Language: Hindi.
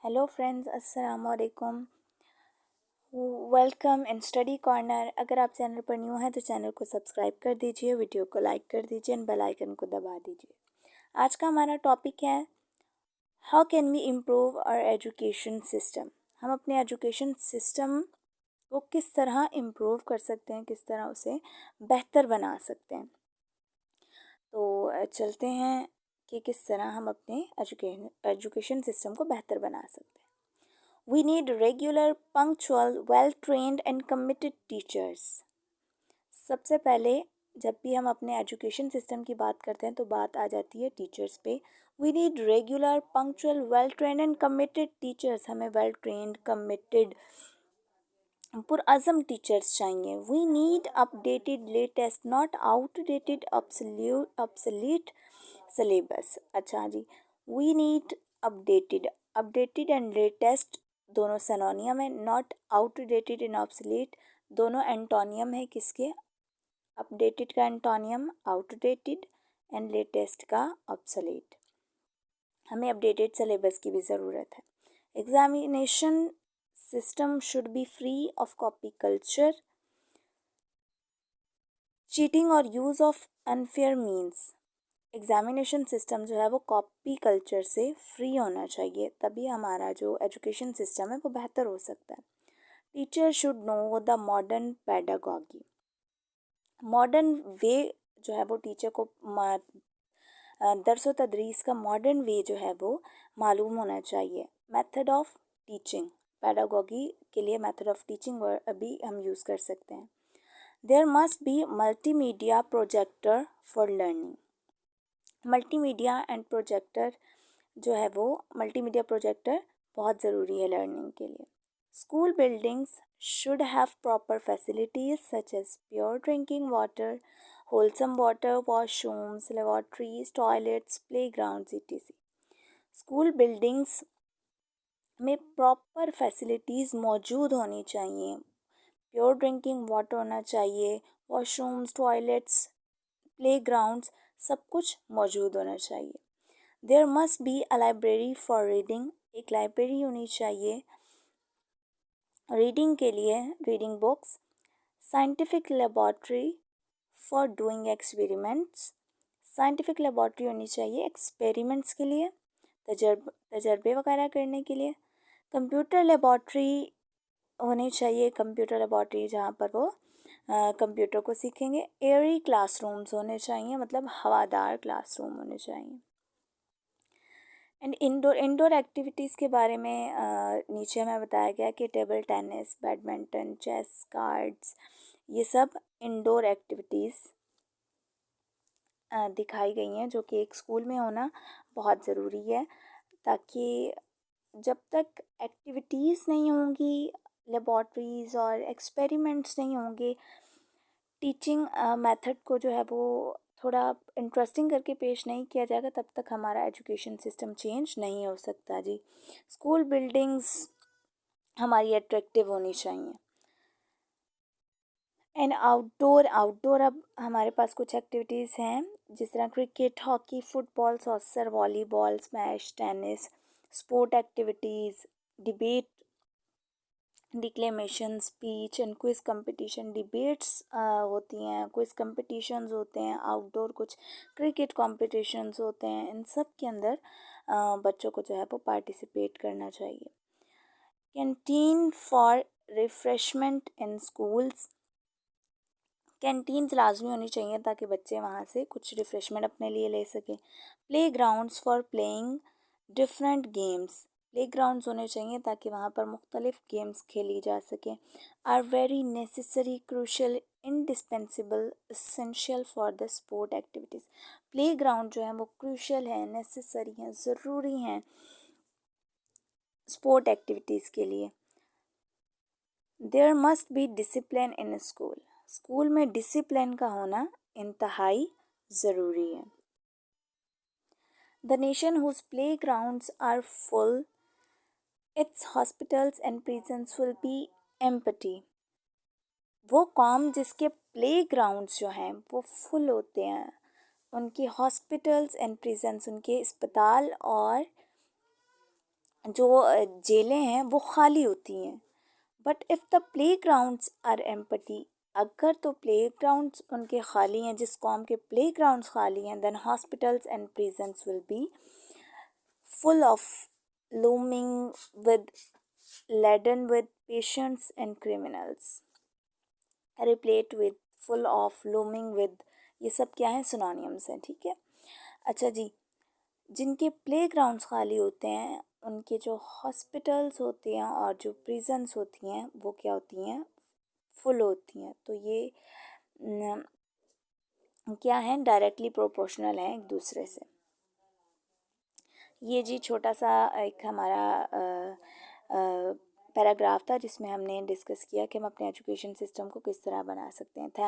हेलो फ्रेंड्स, अस्सलाम वालेकुम। Welcome in study corner. अगर आप चैनल पर न्यू हैं तो चैनल को सब्सक्राइब कर दीजिए, वीडियो को लाइक कर दीजिए एंड बेल आइकन को दबा दीजिए। आज का हमारा टॉपिक है how can we improve our education system. हम अपने एजुकेशन सिस्टम को किस तरह इम्प्रूव कर सकते हैं, किस तरह उसे बेहतर बना सकते हैं। तो चलते हैं कि किस तरह हम अपने एजुकेशन सिस्टम को बेहतर बना सकते हैं। We need regular, punctual, well-trained and committed teachers. सबसे पहले जब भी हम अपने एजुकेशन सिस्टम की बात करते हैं तो बात आ जाती है टीचर्स पे। We need regular, punctual, well-trained and committed teachers. हमें well-trained, committed, पुरअज़म टीचर्स चाहिए। We need updated, latest, not outdated, obsolete syllabus. अच्छा जी, we need updated and latest दोनों सिनोनियम है। नॉट आउटडेटेड एंड ऑब्सलीट दोनों एंटोनियम है किसके? अपडेटेड का एंटोनियम आउटडेटेड एंड लेटेस्ट का ऑब्सलीट। हमें अपडेटेड सिलेबस की भी ज़रूरत है। Examination system should be free of copy culture, cheating और use of unfair means. Examination system जो है वो कॉपी कल्चर से फ्री होना चाहिए, तभी हमारा जो एजुकेशन सिस्टम है वो बेहतर हो सकता है। Teacher should know the modern pedagogy. Modern way जो है वो टीचर को दरस व तदरीस का मॉडर्न वे जो है वो मालूम होना चाहिए। मेथड ऑफ टीचिंग, पेडागॉगी के लिए मेथड ऑफ टीचिंग अभी हम यूज़ कर सकते हैं। There must be multimedia projector for learning. Multimedia and projector जो है वो मल्टीमीडिया प्रोजेक्टर बहुत ज़रूरी है लर्निंग के लिए। School buildings should have proper facilities such as pure drinking water, wholesome water, washrooms, laboratories, toilets, playgrounds, etc. School buildings में प्रॉपर फैसिलिटीज़ मौजूद होनी चाहिए। प्योर ड्रिंकिंग वाटर होना चाहिए, वॉशरूम्स, टॉयलेट्स, प्लेग्राउंड्स सब कुछ मौजूद होना चाहिए। There must be a library for reading, एक लाइब्रेरी होनी चाहिए रीडिंग के लिए, reading books. Scientific laboratory for doing experiments, scientific laboratory होनी चाहिए एक्सपेरिमेंट्स के लिए, तजर्बे वगैरह करने के लिए। कंप्यूटर लेबॉर्ट्री होनी चाहिए, कंप्यूटर लेबॉर्ट्री जहाँ पर वो कंप्यूटर को सीखेंगे। एयरी क्लासरूम्स होने चाहिए, मतलब हवादार क्लासरूम होने चाहिए। एंड इंडोर एक्टिविटीज़ के बारे में नीचे हमें बताया गया कि table tennis, badminton, chess, cards, ये सब इंडोर एक्टिविटीज़ दिखाई गई हैं जो कि एक स्कूल में होना बहुत ज़रूरी है, ताकि जब तक एक्टिविटीज़ नहीं होंगी, लेबॉर्ट्रीज़ और एक्सपेरिमेंट्स नहीं होंगे, टीचिंग मेथड को जो है वो थोड़ा इंटरेस्टिंग करके पेश नहीं किया जाएगा, तब तक हमारा एजुकेशन सिस्टम चेंज नहीं हो सकता जी। स्कूल बिल्डिंग्स हमारी अट्रैक्टिव होनी चाहिए। एंड आउटडोर अब हमारे पास कुछ एक्टिविटीज़ हैं, जिस तरह cricket, hockey, football, soccer, volleyball, smash, tennis, sport activities, debate, डिक्लेमेशन, speech and quiz competition. Debates होती हैं, क्विज़ कंपटीशंस होते हैं, आउटडोर कुछ क्रिकेट कॉम्पिटिशन्स होते हैं। इन सब के अंदर बच्चों को जो है वो पार्टिसिपेट करना चाहिए। Canteen for refreshment in schools, canteens लाजमी होनी चाहिए ताकि बच्चे वहाँ से कुछ रिफ़्रेशमेंट अपने लिए ले सकें। Play grounds for playing different games, play grounds होने चाहिए ताकि वहाँ पर मुख्तलिफ़ गेम्स खेली जा सकें। Are very necessary, crucial, indispensable, essential for the sport activities. Playground जो है वो क्रूशल है, नेसेसरी हैं, ज़रूरी हैं स्पोर्ट एक्टिविटीज़ के लिए। There must be discipline in school, school में डिसिप्लिन का होना इंतहाई ज़रूरी है। The nation whose playgrounds are full, its hospitals and prisons will be empty. वो कौम जिसके प्ले ग्राउंड्स जो हैं वो फुल होते हैं, उनके हॉस्पिटल्स एंड प्रिजन्स, उनके अस्पताल और जो जेलें हैं वो खाली होती हैं। But if the playgrounds are empty, अगर तो प्ले ग्राउंड्स उनके खाली हैं, जिस कौम के प्ले ग्राउंड्स खाली हैं, then hospitals and prisons will be full of looming with laden with patients and criminals, replete with, full of, looming with, ये सब क्या है, सिनोनिम्स हैं, ठीक है। अच्छा जी, जिनके प्ले ग्राउंड्स खाली होते हैं उनके जो हॉस्पिटल्स होते हैं और जो प्रिजन्स होती हैं वो क्या होती हैं, फुल होती हैं। तो ये न, क्या है, डायरेक्टली प्रोपोर्शनल है एक दूसरे से। ये जी छोटा सा एक हमारा पैराग्राफ था जिसमें हमने डिस्कस किया कि हम अपने एजुकेशन सिस्टम को किस तरह बना सकते हैं। थैंक